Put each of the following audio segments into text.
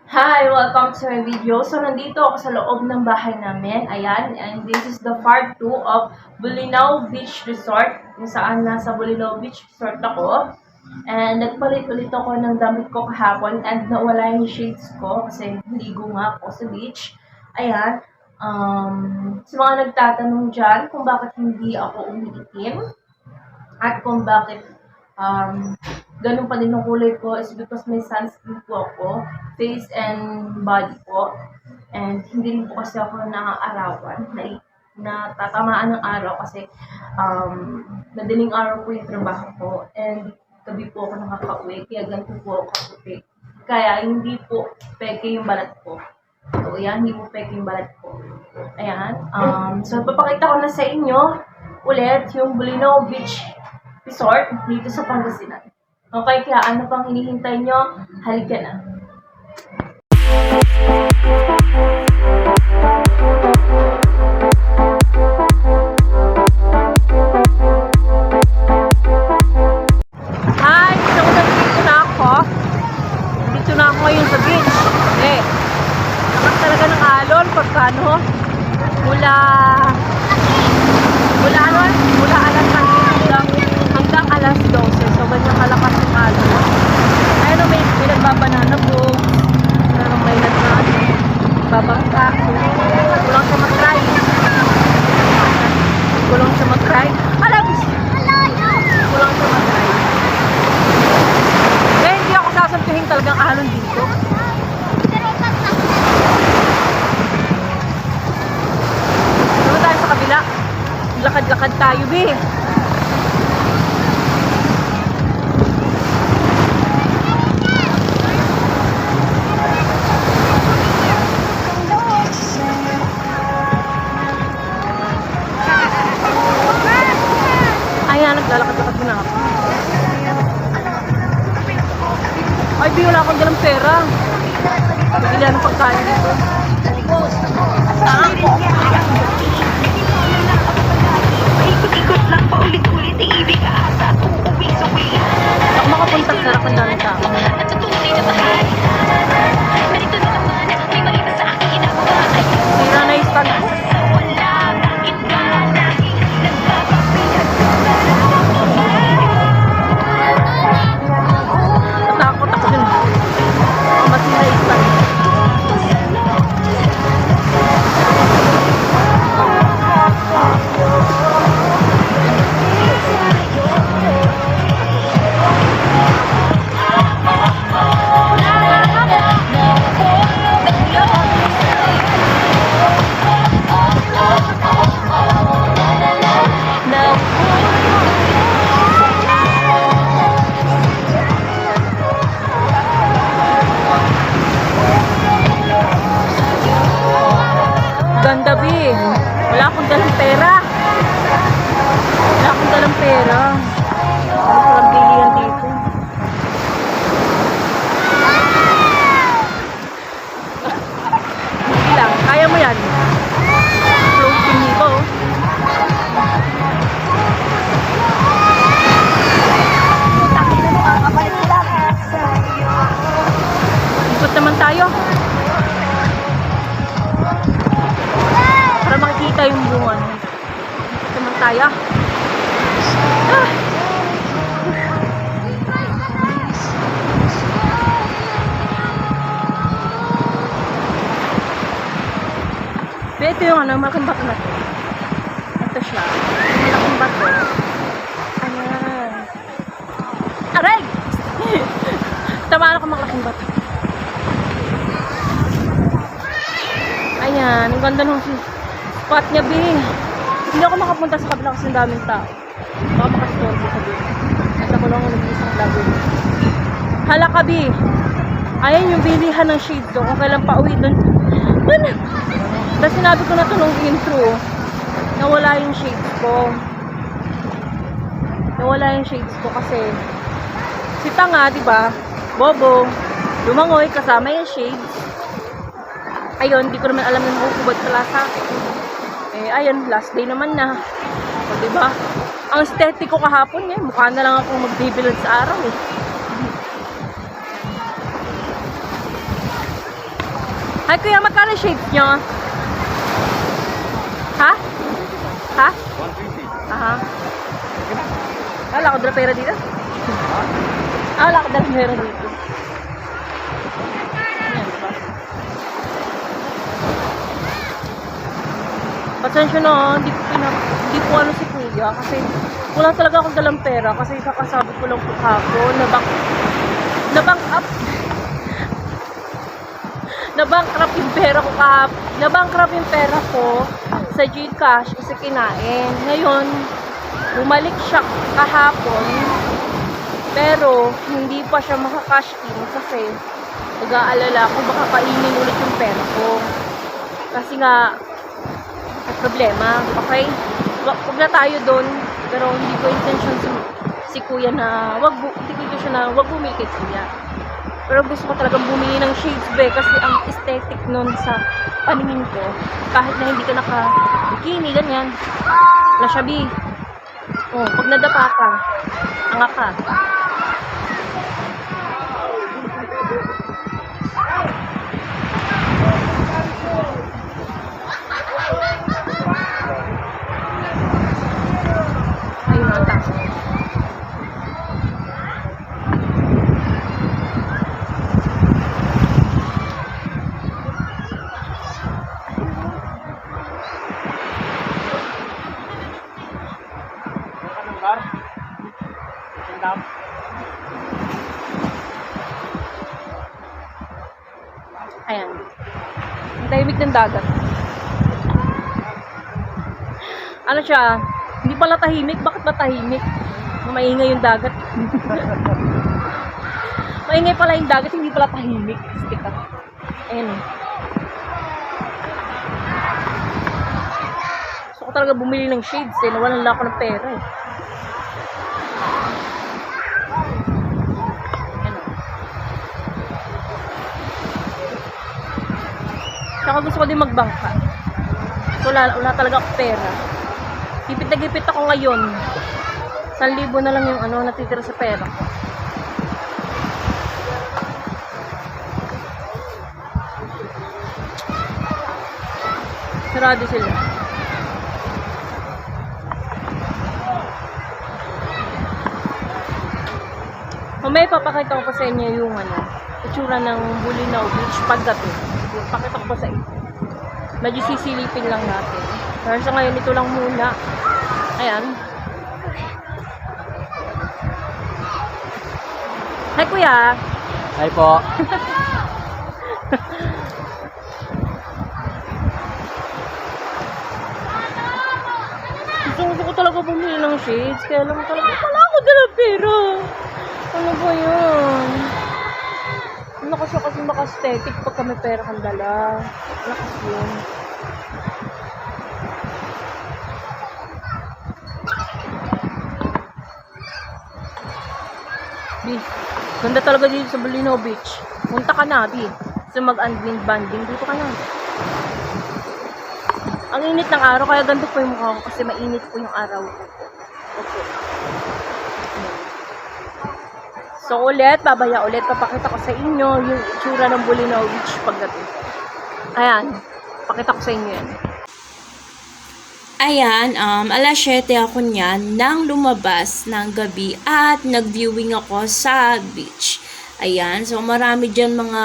Hi! Welcome to my video. So, nandito ako sa loob ng bahay namin. Ayan. And this is the part 2 of Bulinaw Beach Resort. Kung saan nasa Bulinaw Beach Resort ako. And nagpalit-ulit ako ng damit ko kahapon. And nawala yung shades ko. Kasi ligo nga ako sa beach. Ayan. Sa mga nagtatanong dyan kung bakit hindi ako umiitim. At kung bakit ganun pa din ang kulay ko is because may sunscreen po ako, face and body po. And hindi rin po kasi ako naaarawan, natatamaan ng araw kasi madaling araw po yung trabaho ko and gabi po ako nakaka-uwi, kaya ganito po ako kaputi. Kaya hindi po peke yung balat ko. So, yan, hindi po peke yung balat ko. Ayan. So, papakita ko na sa inyo ulit yung Bulinaw Beach Resort dito sa Pangasinan. Okay, kaya ano pang hinihintay nyo? Halika na. Hi! Dito na ako. Dito na ako ngayon sa beach. Lakas talaga ng alon pagkano. Mula hanggang alas 12. So, ganyan kalakas yung alon. Ayun, may nagbabanana po. May nagbabangka. Kulang siya mag-try. Kulang siya mag-try. Kaya hindi ako sasampihin talagang alon dito. Doon tayo sa kabila. Lakad-lakad tayo, be. Ayan, naglalakad-lakad muna ako. Ay, di, wala akong dalang pera. Bigla ng pagkain dito. Ikot-ikot lang paulit-ulit ang ibig asa at uuwi-suwi. Ako makapunta sa lakad ng tao. Natutunay na bahay. Narito na naman ang may malita sa aking ginagawa. Sira na yung stand ko. Wala, bakit ka laging nagpapapinag? Natakot ako dun. Masira yung stand. Ganda, B. Wala akong dalang pera. Wala akong dalang pera. Ano palang bilihan dito? Hindi lang. Kaya mo yan. Floating dito. Ikot naman tayo. Para makikita yung bungan. Ikot naman tayo. Ito yung malaking bato na to. Ito siya. Malaking bato. Ayan. Aray! Tamaan ako malaking bato. Ayan. Ang ganda ng spot niya, B. Hindi ako makapunta sa kabila kasi ang daming tao. Baka makastorbo sa B. At ako lang nag-isang vlog. Hala ka, B. Ayan yung bilihan ng shade ko. Kung kailan pa uwi doon. Tapos sinabi ko na ito nung intro. Nawala yung shades ko. Nawala yung shades ko kasi si Tanga, diba? Bobo. Lumangoy kasama yung shades. Ayun, di ko naman alam yung makukubad pala sa akin. Ayun, last day naman na. O, diba? Ang aesthetic ko kahapon mukha na lang akong magbibilad sa araw Ay, kuya, magkano shades nyo? Ha? Ha? 150. Aha. Wala ko dala pera dito. Wala ko dala pera dito. Ayan, diba? Pasensya na, hindi ko ano si kuya kasi wala talaga akong dalang pera kasi kakasabi ko lang po hapon nabankrupt yung pera ko nabankrupt yung pera ko sa GCash kasi kinain. Ngayon, bumalik siya kahapon pero hindi pa siya maka-cash in kasi nag-aalala ko baka kainin ulit yung pera ko. Kasi nga may problema, okay? Wag na tayo doon, pero hindi ko intention si kuya na hindi ko intention na wag bumili kay kuya. Pero gusto ko talagang bumili ng shades be kasi ang aesthetic nun sa paningin ko, kahit na hindi ka naka-bikini, ganyan. Lashabi. Oh, pag nadapa ka, anga ka. Ayun ang taas. Ayan. Ang tahimik ng dagat. Ano siya? Hindi pala tahimik. Bakit ba tahimik? Maingay yung dagat. Maingay pala yung dagat, hindi pala tahimik. Stick up. Ayan. Gusto ko talaga bumili ng shades eh. Nawalan lang ako ng pera eh. Saka gusto ko din magbangka. So, wala talaga ako pera. Gipit na gipit ako ngayon. 1,000 na lang yung natitira sa pera ko. Sarado sila. Mamaya papakita ko pa sa inyo yung itsura ng Bolinao Beach paggabi. Pakita ko pa sa inyo. Medyo sisilipin lang natin. Pero sa ngayon, ito lang muna. Ayan. Hi, kuya. Hi po. Gusto ko talaga bumili ng shades. Kaya lang talaga wala ako dala pera. Ano ba yun? Ano kasi maka-aesthetic pagka may pera kang dala. Ano kasi yun? Bi, ganda talaga dito sa Bolinao Beach. Punta ka na, Bi. Sa mag-unwind banding. Dito ka na. Ang init ng araw, kaya ganito po yung mukha ko kasi mainit po yung araw ko. Okay. So ulit, babaya ulit, papakita ko sa inyo yung itsura ng Bolinao Beach paggabi. Ayan, pakita ko sa inyo yan. Ayan, alas 7 ako niyan nang lumabas ng gabi at nag-viewing ako sa beach. Ayan, so marami dyan mga,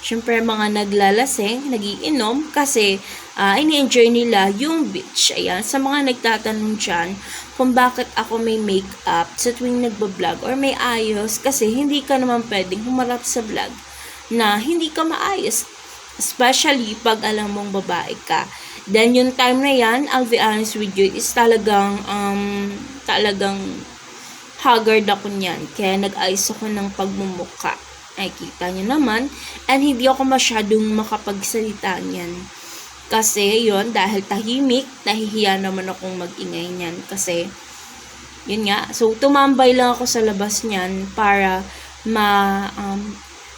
syempre mga naglalasing, nagiinom kasi ini-enjoy nila yung beach. Ayan, sa mga nagtatanong dyan kung bakit ako may makeup sa tuwing nagbablog or may ayos kasi hindi ka naman pwedeng humarap sa vlog na hindi ka maayos. Especially pag alam mong babae ka. Then yung time na yan, I'll be honest with you, is talagang haggard ako niyan. Kaya nag-ayos ako ng pagmumuka. Ay, kita nyo naman. And hindi ako masyadong makapagsalita niyan. Kasi yun, dahil tahimik, nahihiya naman akong mag-ingay niyan. Kasi, yun nga. So, tumambay lang ako sa labas niyan para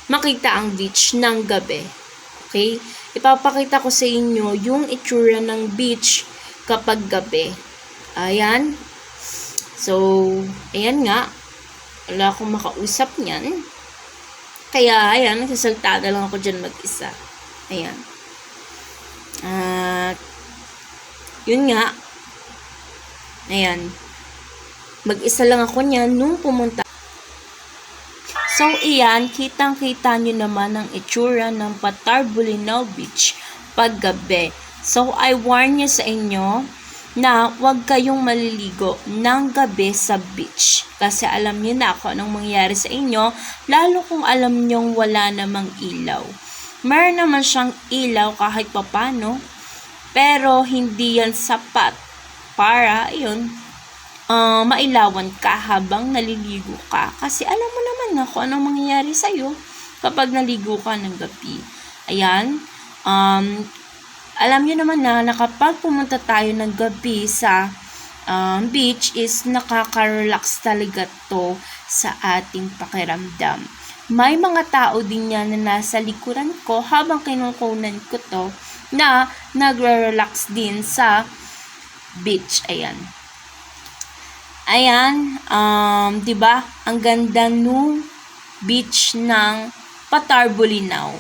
makita ang beach ng gabi. Okay? Ipapakita ko sa inyo yung itsura ng beach kapag gabi. Ayan. So, ayan nga. Wala akong makausap niyan. Kaya, ayan, nagsasalta na lang ako dyan mag-isa. Ayan. At, yun nga. Ayan. Mag-isa lang ako niyan nung pumunta. So, iyan, kitang-kita nyo naman ang itsura ng Patar Bolinao Beach paggabi. So, I warn nyo sa inyo na huwag kayong maliligo ng gabi sa beach. Kasi alam nyo na kung anong mangyayari sa inyo, lalo kung alam nyong wala namang ilaw. Meron naman siyang ilaw kahit papano, pero hindi yan sapat para, ayun, mailawan ka habang naliligo ka. Kasi alam mo naman na kung anong mangyayari sa'yo kapag naligo ka ng gabi. Ayan. Alam nyo naman na kapag pumunta tayo ng gabi sa beach is nakaka-relax talaga to sa ating pakiramdam. May mga tao din yan na nasa likuran ko habang kinukunan ko to na nagre-relax din sa beach. Ayan. Ayan, 'di ba? Ang ganda nung beach ng Patar Bolinao.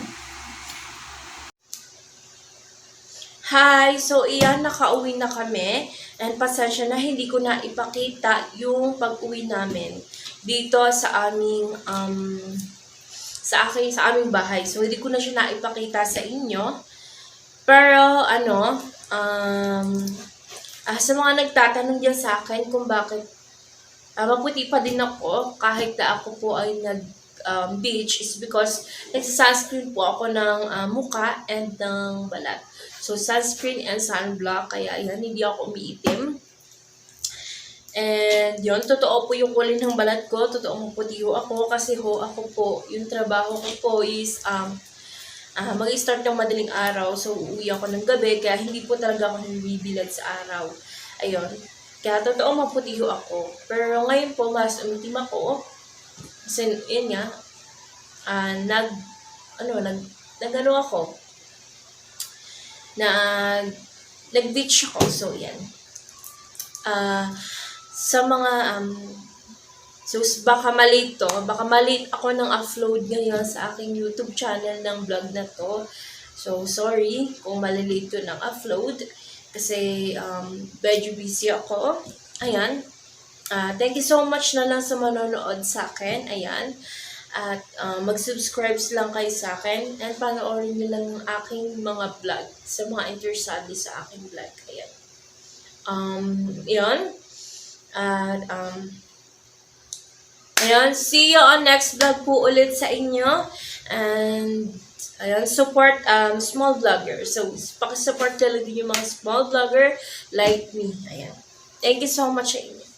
Hi! So, iyan, nakauwi na kami. And pasensya na, hindi ko na ipakita yung pag-uwi namin dito sa aming, sa aming bahay. So, hindi ko na siya naipakita sa inyo. Pero, sa mga nagtatanong dyan sa akin kung bakit maputi pa din ako kahit na ako po ay nag-beach is because nagsa-sunscreen po ako ng muka and ng balat. So, sunscreen and sunblock, kaya yan, hindi ako umiitim. And yun, totoo po yung kulay ng balat ko, totoo puti ho ako kasi ako po, yung trabaho ko po is mag-start ng madaling araw, so uuwi ako ng gabi, kaya hindi po talaga ako nabibilad sa araw. Ayun. Kaya totoo maputi ho ako. Pero ngayon po, mas umitim ako. Kasi, yun nga, nag-beach ako. So, yan. Sa mga, so, baka malate ako ng upload ngayon sa aking YouTube channel ng vlog na to. So, sorry kung malilate to ng upload. Kasi, medyo busy ako. Ayan. Thank you so much na lang sa manonood sa akin. Ayan. At, mag-subscribe lang kayo sa akin. And, panoorin nyo lang ang aking mga vlog sa mga interesado sa aking vlog. Ayan. Yun. At, ayan. See you on next vlog po ulit sa inyo. And, ayan, support small vlogger. So, pakisupport talaga yung mga small vlogger like me. Ayan. Thank you so much sa inyo.